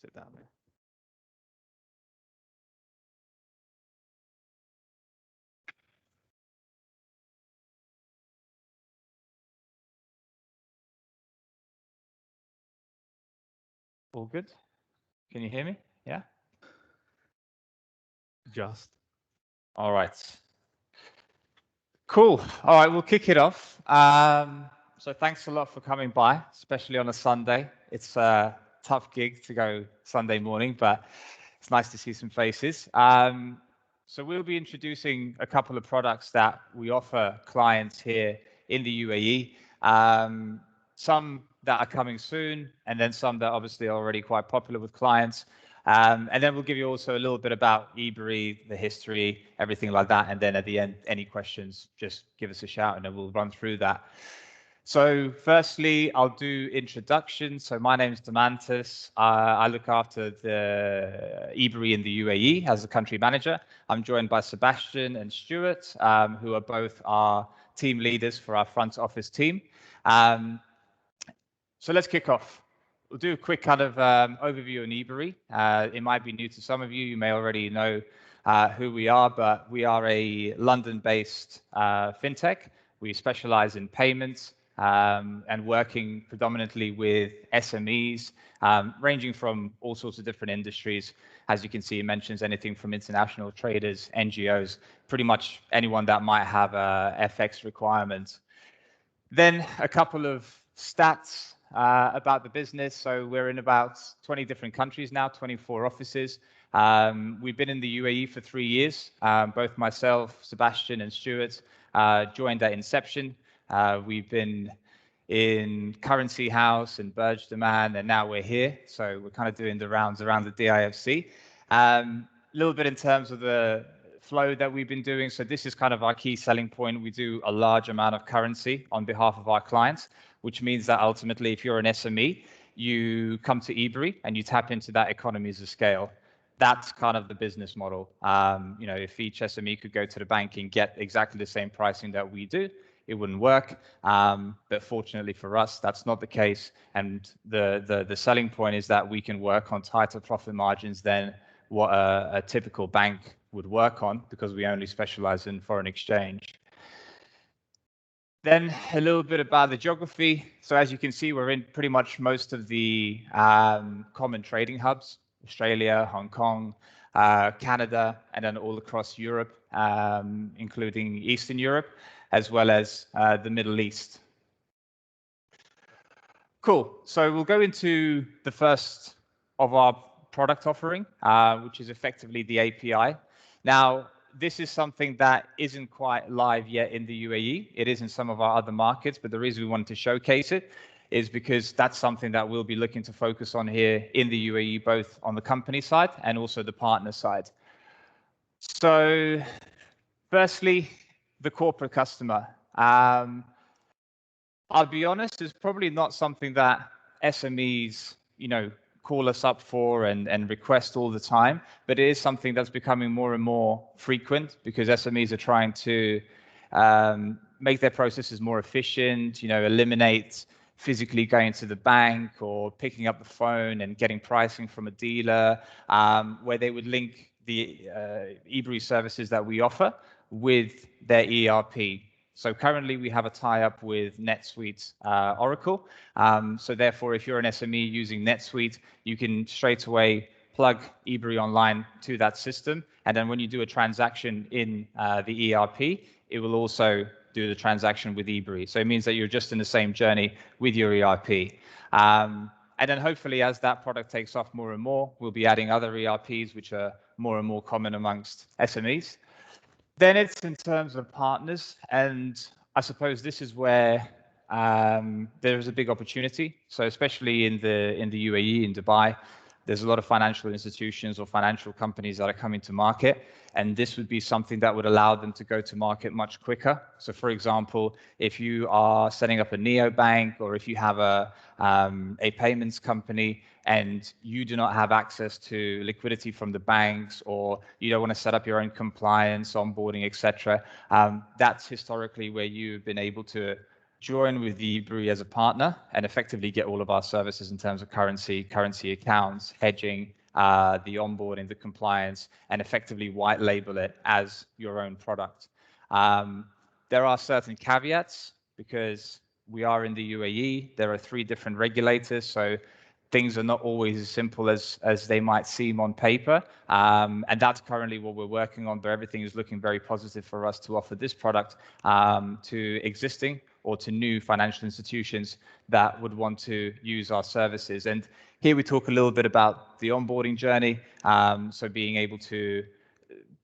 sit down there. All good? Can you hear me? Yeah? Just. All right. Cool. All right, we'll kick it off. So thanks a lot for coming by, especially on a Sunday. It's a tough gig to go Sunday morning, but it's nice to see some faces. So we'll be introducing a couple of products that we offer clients here in the UAE. Some that are coming soon, and then some that obviously are already quite popular with clients. And then we'll give you also a little bit about Ebury, the history, everything like that. And then at the end, any questions, just give us a shout and then we'll run through that. So firstly, I'll do introductions. So my name is Daumantas. I look after the Ebury in the UAE as a country manager. I'm joined by Sebastian and Stuart, who are both our team leaders for our front office team. So let's kick off. We'll do a quick kind of overview on Ebury. It might be new to some of you. You may already know who we are, but we are a London-based fintech. We specialize in payments and working predominantly with SMEs, ranging from all sorts of different industries. As you can see, it mentions anything from international traders, NGOs, pretty much anyone that might have a FX requirement. Then a couple of stats about the business. So we're in about 20 different countries now, 24 offices. We've been in the UAE for 3 years. Both myself, Sebastian and Stuart joined at inception. We've been in Currency House and Burj Daman, and now we're here. So we're kind of doing the rounds around the DIFC. A little bit in terms of the flow that we've been doing. So this is kind of our key selling point. We do a large amount of currency on behalf of our clients, which means that ultimately, if you're an SME, you come to Ebury and you tap into that economies of scale. That's kind of the business model. If each SME could go to the bank and get exactly the same pricing that we do, it wouldn't work. But fortunately for us, that's not the case. And the selling point is that we can work on tighter profit margins than what a typical bank would work on, because we only specialize in foreign exchange. Then a little bit about the geography. So as you can see, we're in pretty much most of the common trading hubs: Australia, Hong Kong, Canada, and then all across Europe, including Eastern Europe, as well as the Middle East. Cool. So we'll go into the first of our product offering, which is effectively the API. Now, this is something that isn't quite live yet in the UAE. It is in some of our other markets, but the reason we wanted to showcase it is because that's something that we'll be looking to focus on here in the UAE, both on the company side and also the partner side. So firstly, the corporate customer. I'll be honest, it's probably not something that SMEs, call us up for and request all the time, but it is something that's becoming more and more frequent because SMEs are trying to make their processes more efficient, eliminate physically going to the bank or picking up the phone and getting pricing from a dealer, where they would link the Ebury services that we offer with their ERP. So currently we have a tie-up with NetSuite Oracle. So therefore, if you're an SME using NetSuite, you can straight away plug Ebury Online to that system. And then when you do a transaction in the ERP, it will also do the transaction with Ebury. So it means that you're just in the same journey with your ERP. And then hopefully as that product takes off more and more, we'll be adding other ERPs, which are more and more common amongst SMEs. Then it's in terms of partners, and I suppose this is where there is a big opportunity. So especially in the UAE, in Dubai, there's a lot of financial institutions or financial companies that are coming to market, and this would be something that would allow them to go to market much quicker. So for example, if you are setting up a neobank, or if you have a payments company and you do not have access to liquidity from the banks, or you don't want to set up your own compliance, onboarding, etc., that's historically where you've been able to join with Ebury as a partner and effectively get all of our services in terms of currency accounts, hedging, the onboarding, the compliance, and effectively white label it as your own product. There are certain caveats because we are in the UAE. There are 3 different regulators, so things are not always as simple as they might seem on paper. And that's currently what we're working on, but everything is looking very positive for us to offer this product to existing or to new financial institutions that would want to use our services. And here we talk a little bit about the onboarding journey. So being able to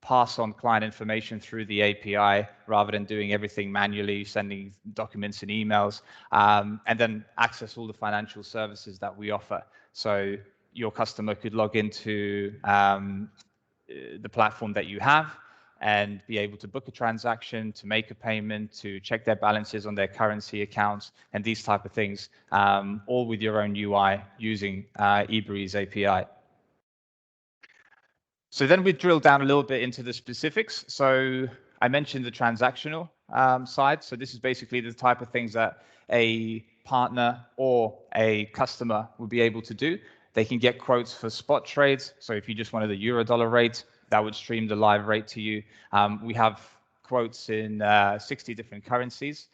pass on client information through the API rather than doing everything manually, sending documents and emails, and then access all the financial services that we offer. So your customer could log into the platform that you have and be able to book a transaction, to make a payment, to check their balances on their currency accounts, and these type of things, all with your own UI using Ebury's API. So then we drill down a little bit into the specifics. So I mentioned the transactional side. So this is basically the type of things that a partner or a customer would be able to do. They can get quotes for spot trades. So if you just wanted the euro-dollar rate, that would stream the live rate to you. We have quotes in 60 different currencies.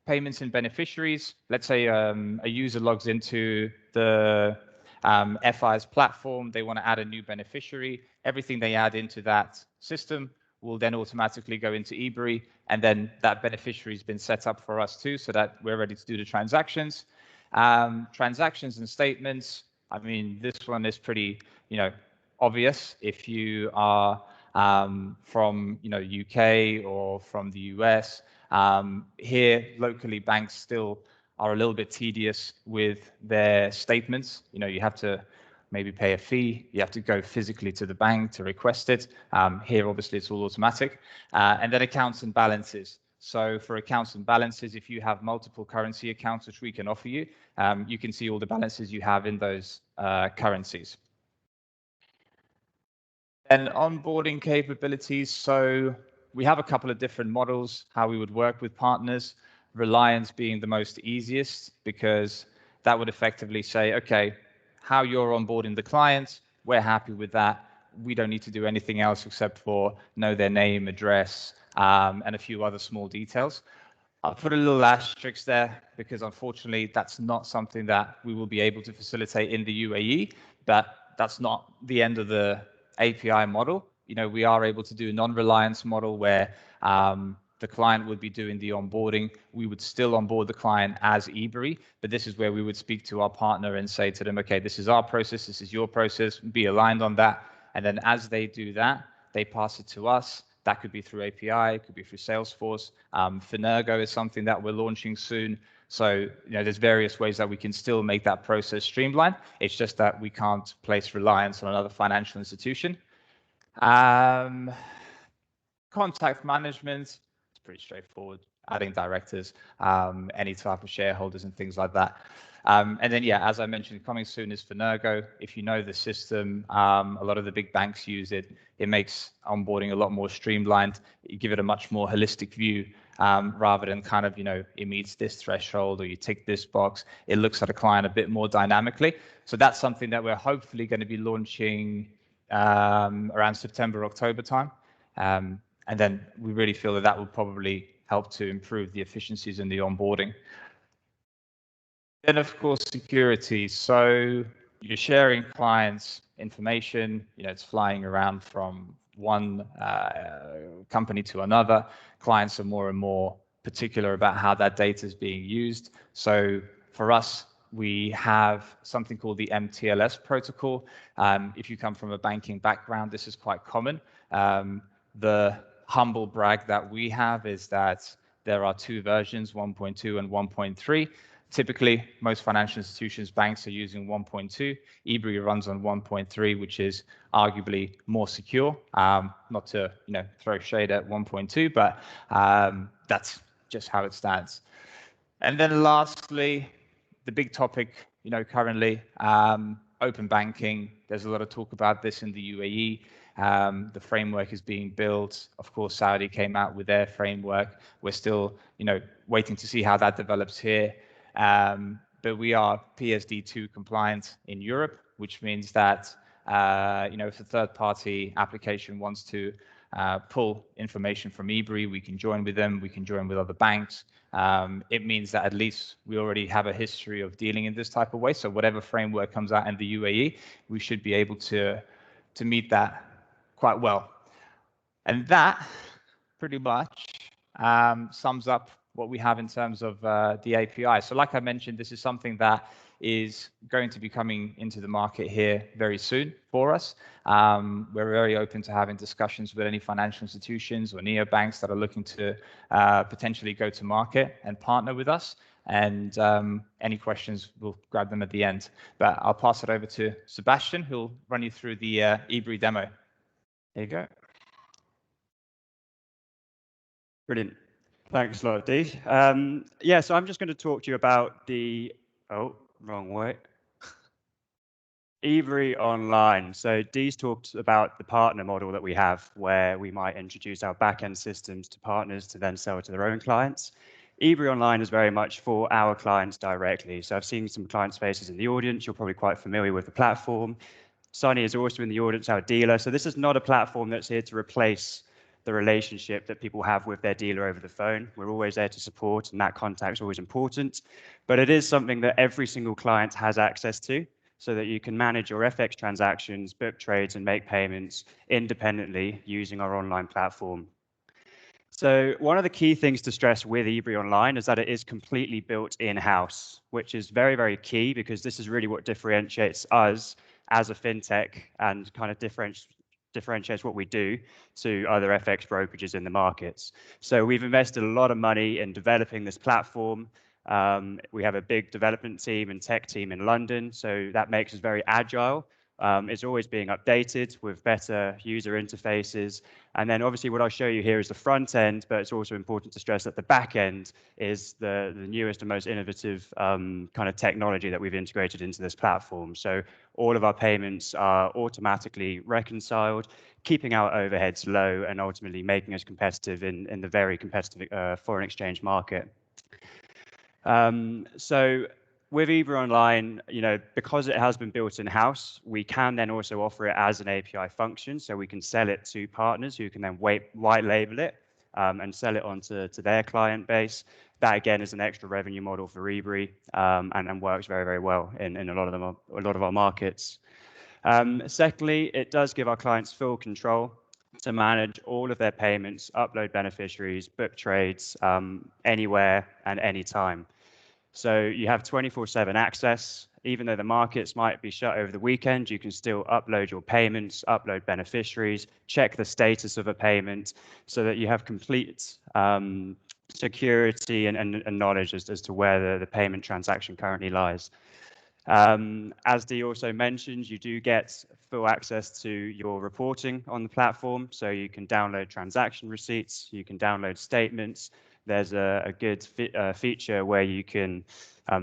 Payments and beneficiaries. Let's say a user logs into the FI's platform, they want to add a new beneficiary. Everything they add into that system will then automatically go into Ebury, and then that beneficiary has been set up for us too, so that we're ready to do the transactions. Transactions and statements. I mean, this one is pretty, obvious. If you are from, UK or from the US, here locally banks still are a little bit tedious with their statements. You have to maybe pay a fee. You have to go physically to the bank to request it. Here, obviously, it's all automatic. And then accounts and balances. So for accounts and balances, if you have multiple currency accounts, which we can offer you, you can see all the balances you have in those currencies. And onboarding capabilities. So we have a couple of different models, how we would work with partners. Reliance being the most easiest, because that would effectively say, okay, how you're onboarding the client, we're happy with that. We don't need to do anything else except for know their name, address, and a few other small details. I'll put a little asterisk there because unfortunately that's not something that we will be able to facilitate in the UAE, but that's not the end of the API model. We are able to do a non-reliance model where the client would be doing the onboarding. We would still onboard the client as Ebury, but this is where we would speak to our partner and say to them, okay, this is our process, this is your process, be aligned on that. And then as they do that, they pass it to us. That could be through API, it could be through Salesforce. Finergo is something that we're launching soon. So, there's various ways that we can still make that process streamlined. It's just that we can't place reliance on another financial institution. Contact management. Pretty straightforward, adding directors, any type of shareholders and things like that. And then, as I mentioned, coming soon is Finergo. If you know the system, a lot of the big banks use it. It makes onboarding a lot more streamlined. You give it a much more holistic view rather than kind of, it meets this threshold or you tick this box. It looks at a client a bit more dynamically. So that's something that we're hopefully going to be launching around September, October time. And then we really feel that will probably help to improve the efficiencies in the onboarding. Then, of course, security. So you're sharing clients' information. It's flying around from one company to another. Clients are more and more particular about how that data is being used. So for us, we have something called the MTLS protocol. If you come from a banking background, this is quite common. The humble brag that we have is that there are 2 versions, 1.2 and 1.3. Typically, most financial institutions, banks are using 1.2. Ebury runs on 1.3, which is arguably more secure. Not to throw shade at 1.2, but that's just how it stands. And then lastly, the big topic currently, Open banking, there's a lot of talk about this in the UAE. The framework is being built. Of course, Saudi came out with their framework. We're still, waiting to see how that develops here. But we are PSD2 compliant in Europe, which means that, if a third-party application wants to pull information from Ebury, we can join with them, we can join with other banks. It means that at least we already have a history of dealing in this type of way. So whatever framework comes out in the UAE, we should be able to meet that quite well. And that pretty much sums up what we have in terms of the API. So like I mentioned, this is something that is going to be coming into the market here very soon for us. We're very open to having discussions with any financial institutions or neobanks that are looking to potentially go to market and partner with us. And any questions, we'll grab them at the end. But I'll pass it over to Sebastian, who'll run you through the Ebury demo. There you go. Brilliant. Thanks a lot, Dee. So I'm just going to talk to you about the, wrong way. Ebury Online. So Dee's talked about the partner model that we have, where we might introduce our back-end systems to partners to then sell to their own clients. Ebury Online is very much for our clients directly. So I've seen some clients' faces in the audience. You're probably quite familiar with the platform. Sunny is also in the audience, our dealer. So this is not a platform that's here to replace the relationship that people have with their dealer over the phone. We're always there to support, and that contact is always important. But it is something that every single client has access to, so that you can manage your FX transactions, book trades, and make payments independently using our online platform. So one of the key things to stress with Ebury Online is that it is completely built in-house, which is very, very key, because this is really what differentiates us as a fintech and kind of differentiates what we do to other FX brokerages in the markets. So we've invested a lot of money in developing this platform. We have a big development team and tech team in London, so that makes us very agile. It's always being updated with better user interfaces. And then obviously what I'll show you here is the front end, but it's also important to stress that the back end is the newest and most innovative kind of technology that we've integrated into this platform. So all of our payments are automatically reconciled, keeping our overheads low and ultimately making us competitive in the very competitive foreign exchange market. So with Ebury Online, because it has been built in-house, we can then also offer it as an API function. So we can sell it to partners who can then white label it and sell it onto their client base. That again is an extra revenue model for Ebury and works very, very well in a lot of our markets. Secondly, it does give our clients full control to manage all of their payments, upload beneficiaries, book trades anywhere and anytime. So you have 24/7 access. Even though the markets might be shut over the weekend, you can still upload your payments, upload beneficiaries, check the status of a payment, so that you have complete security and knowledge as to where the payment transaction currently lies. As Dee also mentioned, you do get full access to your reporting on the platform, so you can download transaction receipts, you can download statements. There's a good feature where you can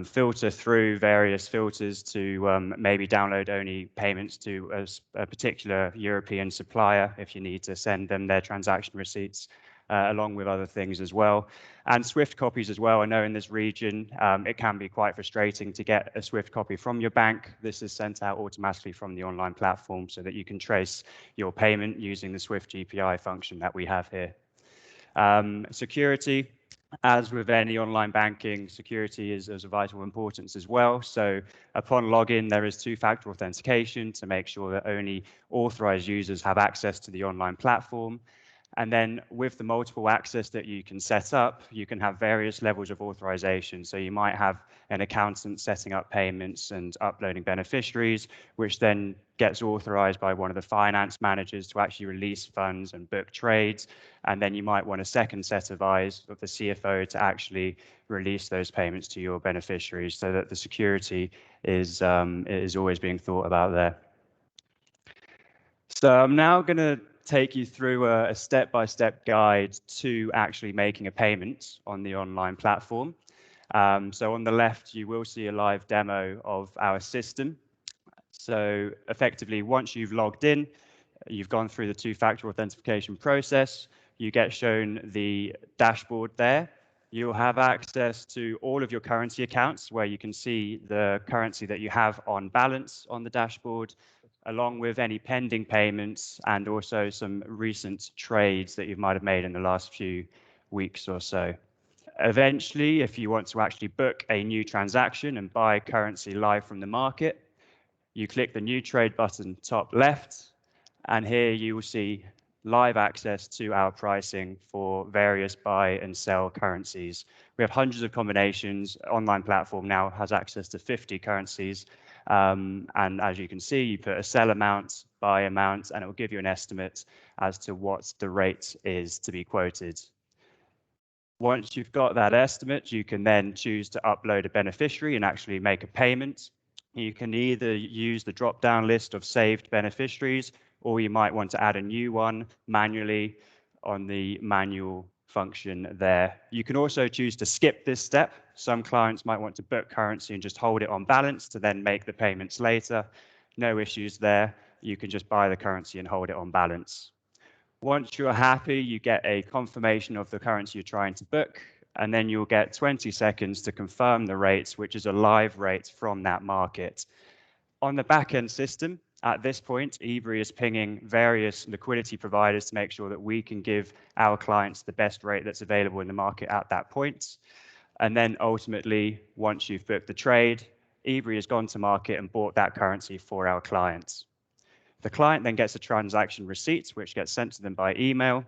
filter through various filters to maybe download only payments to a particular European supplier if you need to send them their transaction receipts, along with other things as well. And Swift copies as well. I know in this region, it can be quite frustrating to get a Swift copy from your bank. This is sent out automatically from the online platform so that you can trace your payment using the Swift GPI function that we have here. Security, as with any online banking, security is of vital importance as well. So upon login, there is two-factor authentication to make sure that only authorized users have access to the online platform. And then with the multiple access that you can set up, you can have various levels of authorization. So you might have an accountant setting up payments and uploading beneficiaries, which then gets authorized by one of the finance managers to actually release funds and book trades. And then you might want a second set of eyes of the CFO to actually release those payments to your beneficiaries, so that the security is always being thought about there. So I'm now going to take you through a step-by-step guide to actually making a payment on the online platform. So on the left, you will see a live demo of our system. So effectively, once you've logged in, you've gone through the two-factor authentication process, you get shown the dashboard there. You'll have access to all of your currency accounts where you can see the currency that you have on balance on the dashboard, along with any pending payments and also some recent trades that you might have made in the last few weeks or so. Eventually, if you want to actually book a new transaction and buy currency live from the market, you click the new trade button top left, and here you will see live access to our pricing for various buy and sell currencies. We have hundreds of combinations. Online platform now has access to 50 currencies. And as you can see, you put a sell amount, buy amount, and it will give you an estimate as to what the rate is to be quoted. Once you've got that estimate, you can then choose to upload a beneficiary and actually make a payment. You can either use the drop-down list of saved beneficiaries, or you might want to add a new one manually on the manual function there. You can also choose to skip this step. Some clients might want to book currency and just hold it on balance to then make the payments later. No issues there. You can just buy the currency and hold it on balance. Once you're happy, you get a confirmation of the currency you're trying to book, and then you'll get 20 seconds to confirm the rates, which is a live rate from that market. On the back-end system, at this point, Ebury is pinging various liquidity providers to make sure that we can give our clients the best rate that's available in the market at that point. And then ultimately, once you've booked the trade, Ebury has gone to market and bought that currency for our clients. The client then gets a transaction receipt, which gets sent to them by email,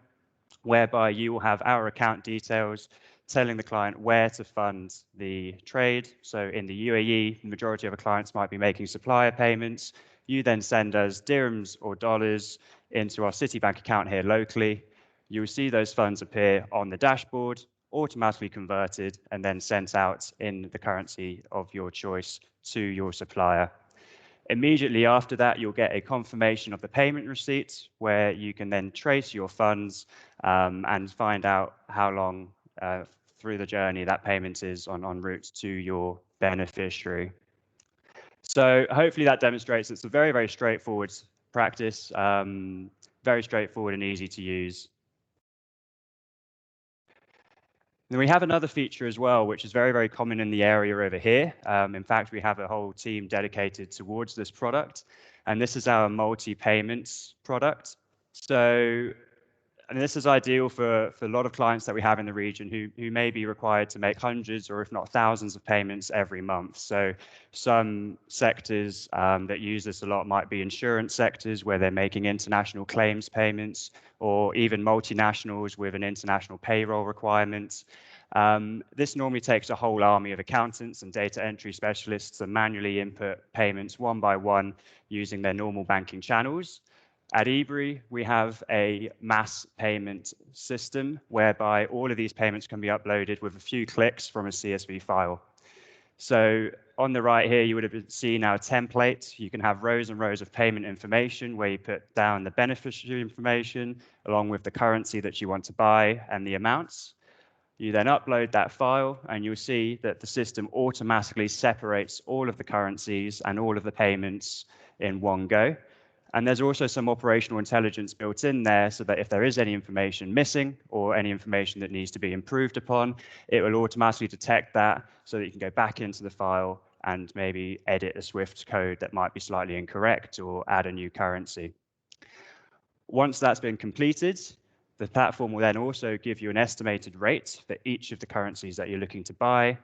whereby you will have our account details telling the client where to fund the trade. So in the UAE, the majority of our clients might be making supplier payments. You then send us dirhams or dollars into our Citibank account here locally. You will see those funds appear on the dashboard, automatically converted, and then sent out in the currency of your choice to your supplier. Immediately after that, you'll get a confirmation of the payment receipt where you can then trace your funds and find out how long through the journey that payment is en route to your beneficiary. So hopefully that demonstrates it's a very, very straightforward practice, very straightforward and easy to use. Then we have another feature as well, which is very, very common in the area over here. In fact, we have a whole team dedicated towards this product, and this is our multi-payments product. So, and this is ideal for a lot of clients that we have in the region who may be required to make hundreds or if not thousands of payments every month. So some sectors that use this a lot might be insurance sectors where they're making international claims payments, or even multinationals with an international payroll requirement. This normally takes a whole army of accountants and data entry specialists to manually input payments one by one using their normal banking channels. At Ebury, we have a mass payment system whereby all of these payments can be uploaded with a few clicks from a CSV file. So on the right here, you would have seen our template. You can have rows and rows of payment information where you put down the beneficiary information along with the currency that you want to buy and the amounts. You then upload that file and you'll see that the system automatically separates all of the currencies and all of the payments in one go. And there's also some operational intelligence built in there so that if there is any information missing or any information that needs to be improved upon, it will automatically detect that so that you can go back into the file and maybe edit a Swift code that might be slightly incorrect or add a new currency. Once that's been completed, the platform will then also give you an estimated rate for each of the currencies that you're looking to buy.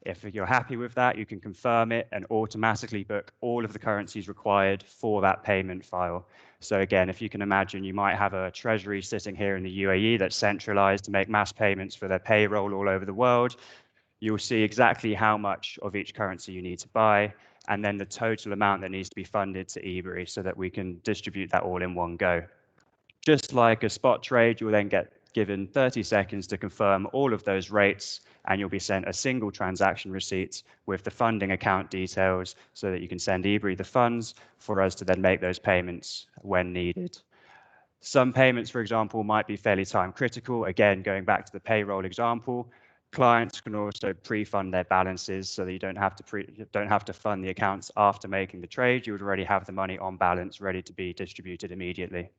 If you're happy with that, you can confirm it and automatically book all of the currencies required for that payment file. So again, if you can imagine, you might have a treasury sitting here in the UAE that's centralized to make mass payments for their payroll all over the world. You'll see exactly how much of each currency you need to buy, and then the total amount that needs to be funded to Ebury so that we can distribute that all in one go. Just like a spot trade, you'll then get given 30 seconds to confirm all of those rates, and you'll be sent a single transaction receipt with the funding account details so that you can send Ebury the funds for us to then make those payments when needed. Some payments, for example, might be fairly time critical. Again, going back to the payroll example, Clients can also pre-fund their balances, so that you don't have to fund the accounts after making the trade. You would already have the money on balance, ready to be distributed immediately.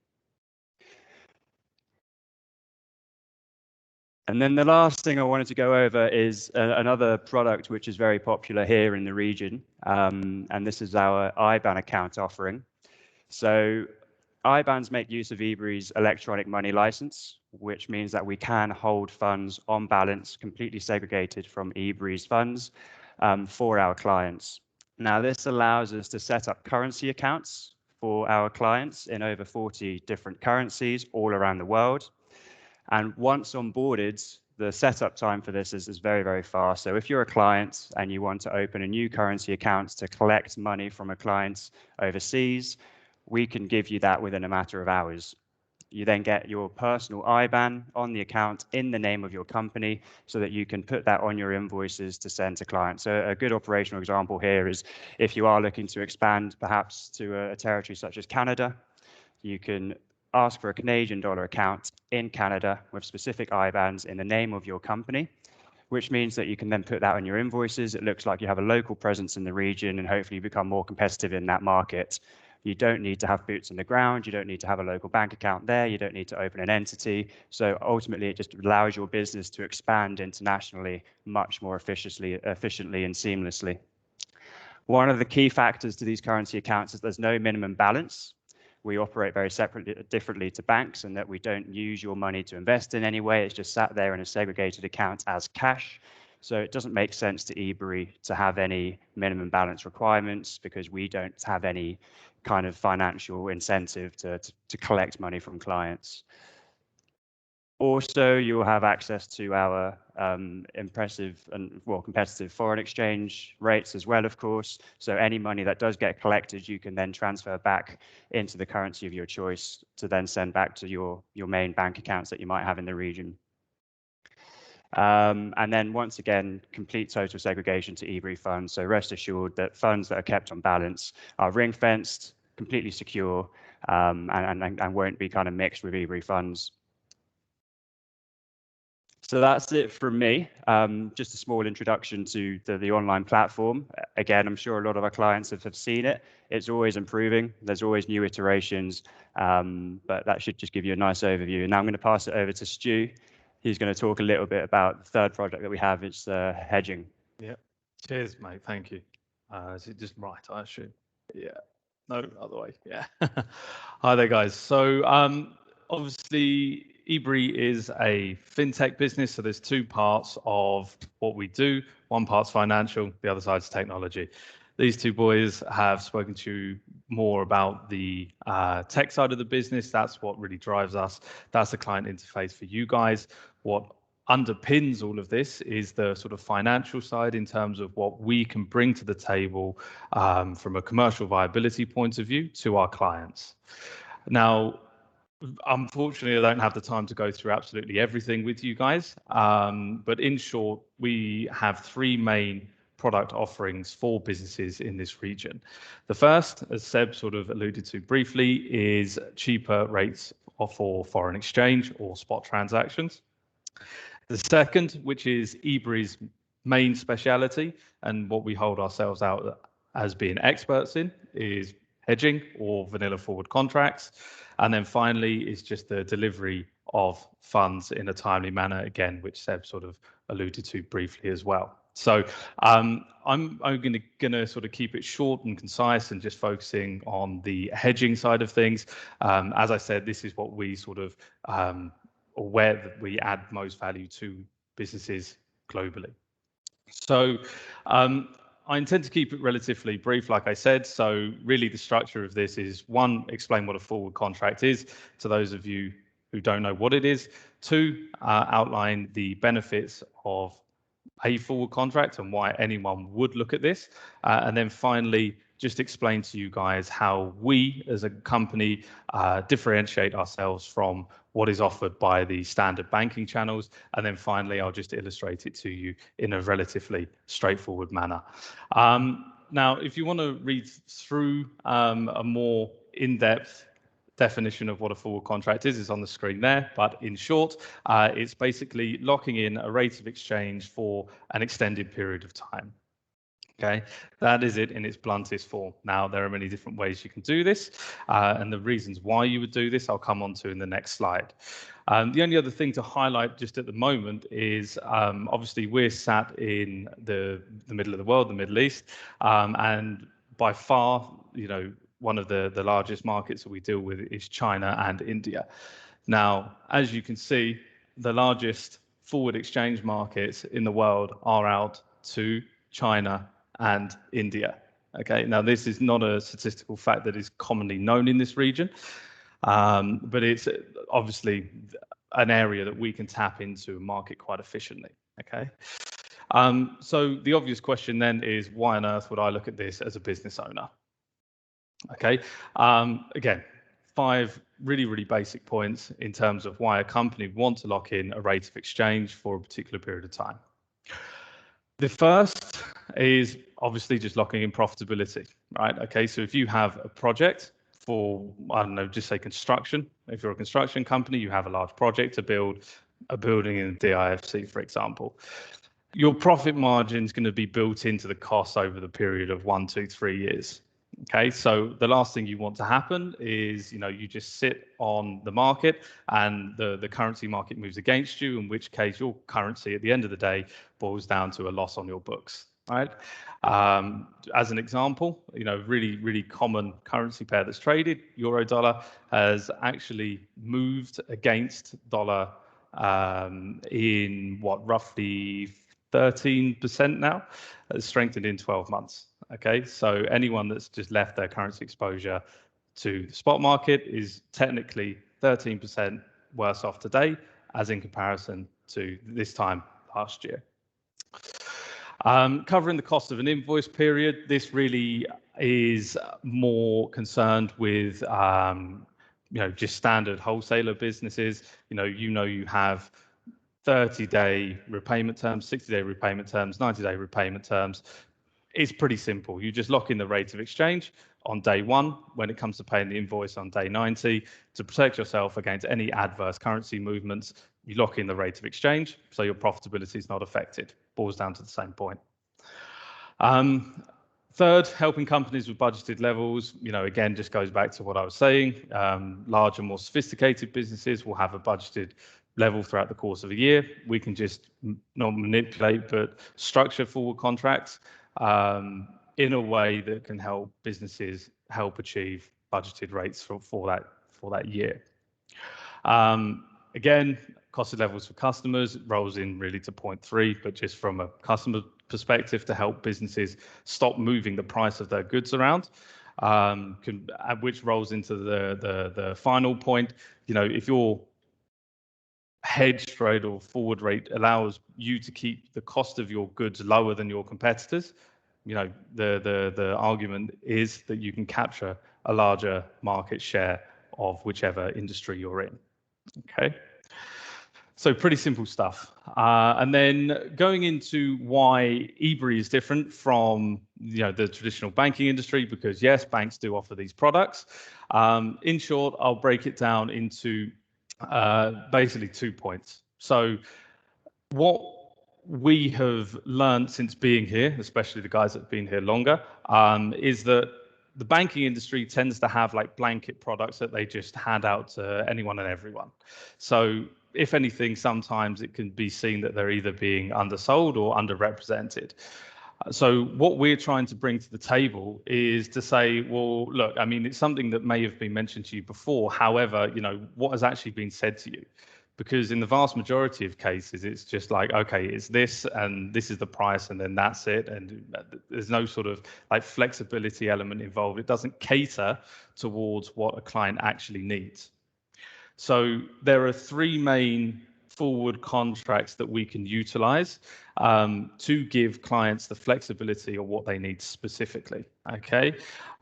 And then the last thing I wanted to go over is another product which is very popular here in the region, and this is our IBAN account offering. So IBANs make use of Ebury's electronic money license, which means that we can hold funds on balance, completely segregated from Ebury's funds, for our clients. Now, this allows us to set up currency accounts for our clients in over 40 different currencies all around the world. And once onboarded, the setup time for this is very, very fast. So if you're a client and you want to open a new currency account to collect money from a client overseas, we can give you that within a matter of hours. You then get your personal IBAN on the account in the name of your company so that you can put that on your invoices to send to clients. So a good operational example here is if you are looking to expand perhaps to a territory such as Canada, you can ask for a Canadian dollar account in Canada with specific IBANs in the name of your company, which means that you can then put that on your invoices. It looks like you have a local presence in the region and hopefully become more competitive in that market. You don't need to have boots on the ground. You don't need to have a local bank account there. You don't need to open an entity. So ultimately, it just allows your business to expand internationally much more efficiently and seamlessly. One of the key factors to these currency accounts is there's no minimum balance. We operate very differently to banks in that we don't use your money to invest in any way. It's just sat there in a segregated account as cash. So it doesn't make sense to Ebury to have any minimum balance requirements because we don't have any kind of financial incentive to collect money from clients. Also, you'll have access to our impressive and competitive foreign exchange rates as well, of course. So any money that does get collected, you can then transfer back into the currency of your choice to then send back to your main bank accounts that you might have in the region. And then once again, complete total segregation to Ebury funds. So rest assured that funds that are kept on balance are ring-fenced, completely secure, and won't be kind of mixed with Ebury funds. So that's it from me. Just a small introduction to the online platform. Again, I'm sure a lot of our clients have seen it. It's always improving. There's always new iterations, but that should just give you a nice overview. And now I'm going to pass it over to Stu. He's going to talk a little bit about the third project that we have. It's hedging. Yeah. Cheers, mate. Thank you. Is it just right, I assume? Yeah. No, other way. Yeah. Hi there, guys. So obviously, Ebury is a fintech business. So there's two parts of what we do. One part's financial, the other side's technology. These two boys have spoken to you more about the tech side of the business. That's what really drives us. That's the client interface for you guys. What underpins all of this is the sort of financial side in terms of what we can bring to the table from a commercial viability point of view to our clients. Now, unfortunately, I don't have the time to go through absolutely everything with you guys. But in short, we have three main product offerings for businesses in this region. The first, as Seb sort of alluded to briefly, is cheaper rates for foreign exchange or spot transactions. The second, which is Ebury's main speciality and what we hold ourselves out as being experts in, is hedging or vanilla forward contracts. And then finally is just the delivery of funds in a timely manner, again, which Seb sort of alluded to briefly as well. So I'm going to sort of keep it short and concise and just focusing on the hedging side of things. As I said, this is what we sort of where that we add most value to businesses globally. So I intend to keep it relatively brief, like I said. So really the structure of this is, one, explain what a forward contract is to those of you who don't know what it is. Two, outline the benefits of a forward contract and why anyone would look at this. And then finally, just explain to you guys how we as a company differentiate ourselves from what is offered by the standard banking channels. And then finally, I'll just illustrate it to you in a relatively straightforward manner. Now, if you want to read through a more in-depth definition of what a forward contract is on the screen there, but in short, it's basically locking in a rate of exchange for an extended period of time. Okay, that is it in its bluntest form. Now, there are many different ways you can do this, and the reasons why you would do this I'll come on to in the next slide. The only other thing to highlight just at the moment is obviously we're sat in the middle of the world, the Middle East, and by far, one of the largest markets that we deal with is China and India. Now, as you can see, the largest forward exchange markets in the world are out to China and India. Okay, now this is not a statistical fact that is commonly known in this region, but it's obviously an area that we can tap into and market quite efficiently. Okay, so the obvious question then is, why on earth would I look at this as a business owner? Okay, again, 5 really basic points in terms of why a company would want to lock in a rate of exchange for a particular period of time. The first is obviously just locking in profitability, right? Okay, so if you have a project for, I don't know, just say construction. If you're a construction company, you have a large project to build a building in DIFC, for example. Your profit margin is going to be built into the costs over the period of 1, 2, 3 years. Okay, so the last thing you want to happen is, you just sit on the market and the currency market moves against you, in which case your currency at the end of the day boils down to a loss on your books, right? As an example, really common currency pair that's traded, euro dollar, has actually moved against dollar in roughly 13% now. It's strengthened in 12 months. Okay, so anyone that's just left their currency exposure to the spot market is technically 13% worse off today as in comparison to this time last year. Covering the cost of an invoice period, this really is more concerned with just standard wholesaler businesses. You have 30-day repayment terms, 60-day repayment terms, 90-day repayment terms. It's pretty simple. You just lock in the rate of exchange on day 1 when it comes to paying the invoice on day 90 to protect yourself against any adverse currency movements. You lock in the rate of exchange so your profitability is not affected. Boils down to the same point. Third, helping companies with budgeted levels. Again, just goes back to what I was saying. Larger, more sophisticated businesses will have a budgeted level throughout the course of a year. We can just not manipulate, but structure forward contracts in a way that can help businesses achieve budgeted rates for that year. Again, costed levels for customers rolls in really to point 3, but just from a customer perspective to help businesses stop moving the price of their goods around, which rolls into the final point. If your hedged rate or forward rate allows you to keep the cost of your goods lower than your competitors, the argument is that you can capture a larger market share of whichever industry you're in. Okay, so pretty simple stuff. And then going into why Ebury is different from the traditional banking industry, because yes, banks do offer these products. In short, I'll break it down into basically 2 points. So what we have learned since being here, especially the guys that have been here longer, is that the banking industry tends to have like blanket products that they just hand out to anyone and everyone. So if anything, sometimes it can be seen that they're either being undersold or underrepresented. So what we're trying to bring to the table is to say, well, look, I mean, it's something that may have been mentioned to you before. However, what has actually been said to you? Because in the vast majority of cases, it's just like, okay, it's this and this is the price and then that's it. And there's no sort of like flexibility element involved. It doesn't cater towards what a client actually needs. So there are 3 main forward contracts that we can utilize to give clients the flexibility of what they need specifically. Okay.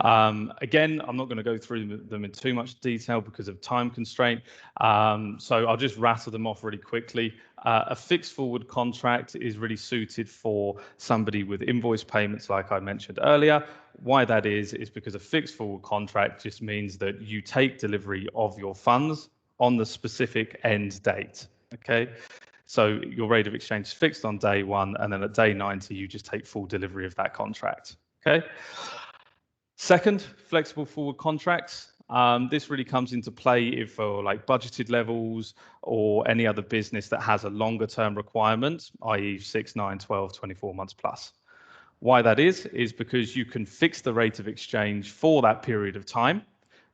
Again, I'm not going to go through them in too much detail because of time constraint. So I'll just rattle them off really quickly. A fixed forward contract is really suited for somebody with invoice payments, like I mentioned earlier. Why that is because a fixed forward contract just means that you take delivery of your funds on the specific end date, okay? So your rate of exchange is fixed on day 1, and then at day 90, you just take full delivery of that contract, okay? Second, flexible forward contracts. This really comes into play if for like budgeted levels or any other business that has a longer term requirement, i.e. 6, 9, 12, 24 months plus. Why that is because you can fix the rate of exchange for that period of time,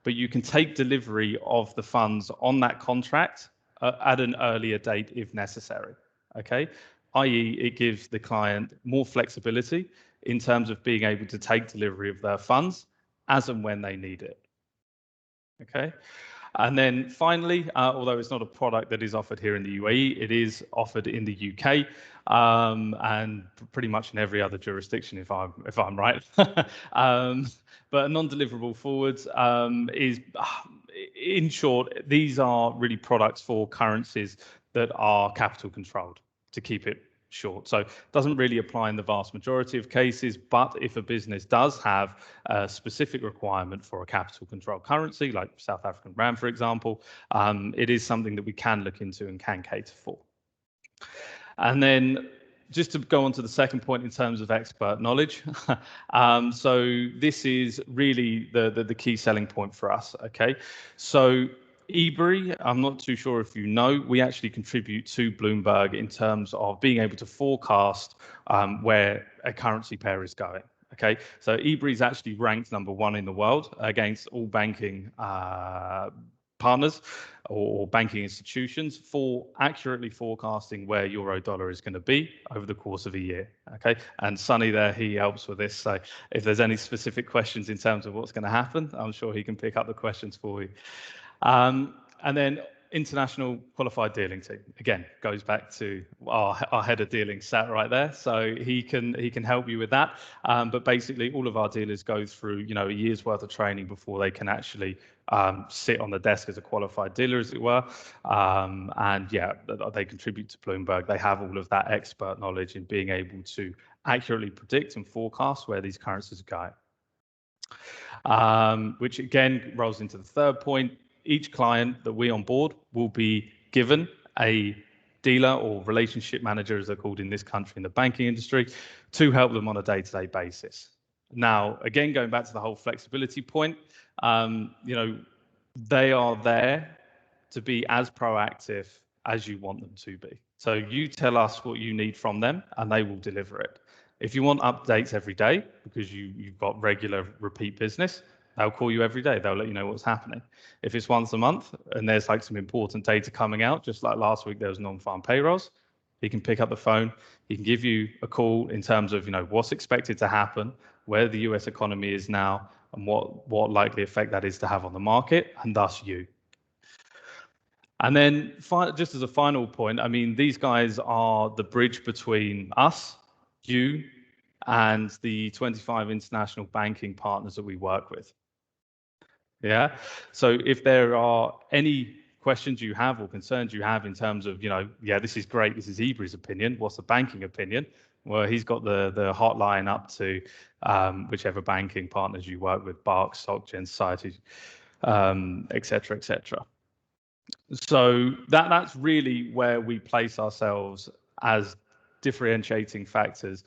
but you can take delivery of the funds on that contract at an earlier date if necessary, okay? i.e. it gives the client more flexibility in terms of being able to take delivery of their funds as and when they need it, okay? And then finally, although it's not a product that is offered here in the UAE, it is offered in the UK and pretty much in every other jurisdiction, if I'm right. But non-deliverable forwards is, in short, these are really products for currencies that are capital controlled, to keep it short. So it doesn't really apply in the vast majority of cases, but if a business does have a specific requirement for a capital control currency, like South African rand, for example, it is something that we can look into and can cater for. And then just to go on to the second point in terms of expert knowledge. So this is really the key selling point for us, okay? So Ebury, I'm not too sure if you know, we actually contribute to Bloomberg in terms of being able to forecast where a currency pair is going. Okay, so Ebury is actually ranked #1 in the world against all banking partners or banking institutions for accurately forecasting where euro dollar is going to be over the course of a year. Okay, and Sonny there, he helps with this. So if there's any specific questions in terms of what's going to happen, I'm sure he can pick up the questions for you. And then international qualified dealing team, again, goes back to our head of dealing sat right there. So he can help you with that. But basically all of our dealers go through, a year's worth of training before they can actually sit on the desk as a qualified dealer, as it were. And yeah, they contribute to Bloomberg. They have all of that expert knowledge in being able to accurately predict and forecast where these currencies are going. Which again rolls into the third point. Each client that we onboard will be given a dealer or relationship manager, as they're called in this country in the banking industry, to help them on a day-to-day basis. Now, again, going back to the whole flexibility point, they are there to be as proactive as you want them to be. So you tell us what you need from them and they will deliver it. If you want updates every day because you've got regular repeat business, they'll call you every day. They'll let you know what's happening. If it's once a month and there's like some important data coming out, just like last week there was non-farm payrolls, he can pick up the phone. He can give you a call in terms of what's expected to happen, where the US economy is now, and what likely effect that is to have on the market, and thus you. And then just as a final point, I mean, these guys are the bridge between us, you, and the 25 international banking partners that we work with. Yeah. So if there are any questions you have or concerns you have in terms of, yeah, this is great, this is Ebury's opinion, what's the banking opinion? Well, he's got the hotline up to whichever banking partners you work with, Barks, SocGen, Society, et cetera, et cetera. So that's really where we place ourselves as differentiating factors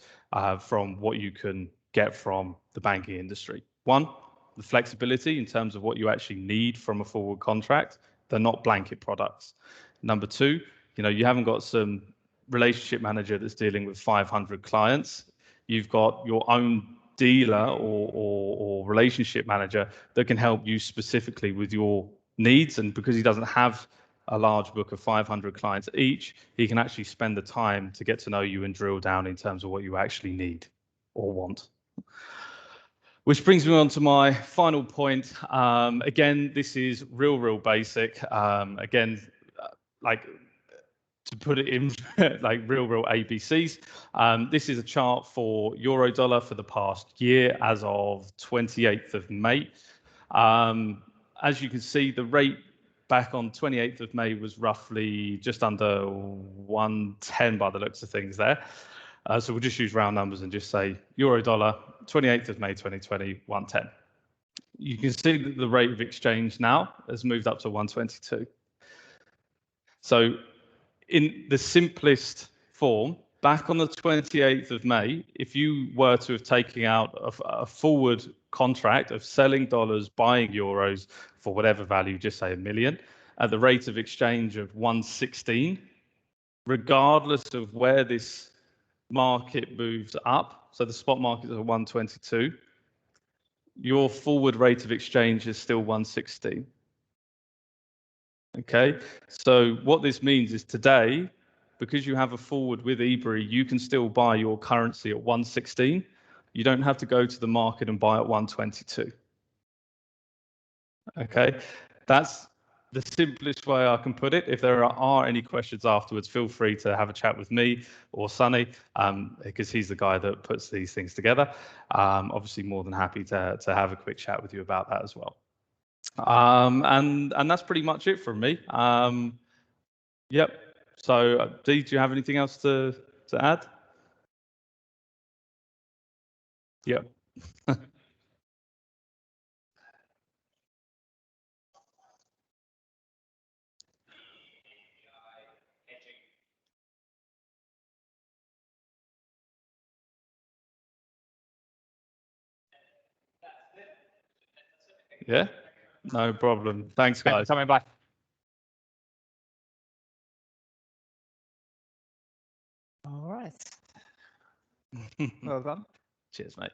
from what you can get from the banking industry. One, the flexibility in terms of what you actually need from a forward contract. They're not blanket products. Number two, you haven't got some relationship manager that's dealing with 500 clients. You've got your own dealer or relationship manager that can help you specifically with your needs. And because he doesn't have a large book of 500 clients each, he can actually spend the time to get to know you and drill down in terms of what you actually need or want. Which brings me on to my final point. Again, this is real basic. Again, like to put it in like real ABCs. This is a chart for euro dollar for the past year as of 28th of May. As you can see, the rate back on 28th of May was roughly just under 110 by the looks of things there. So we'll just use round numbers and just say euro dollar, 28th of May 2020, 110. You can see that the rate of exchange now has moved up to 122. So in the simplest form, back on the 28th of May, if you were to have taken out a forward contract of selling dollars, buying euros for whatever value, just say $1 million, at the rate of exchange of 116, regardless of where this market moves up, so the spot market is at 122, your forward rate of exchange is still 116. Okay, so what this means is today, because you have a forward with Ebury, you can still buy your currency at 116. You don't have to go to the market and buy at 122. Okay, that's the simplest way I can put it. If there are any questions afterwards, feel free to have a chat with me or Sonny, because he's the guy that puts these things together. Obviously, more than happy to have a quick chat with you about that as well. And that's pretty much it from me. Yep. So, Dee, do you have anything else to add? Yep. Yeah, no problem. Thanks, guys. Thanks for coming by. All right. Well done. Cheers, mate.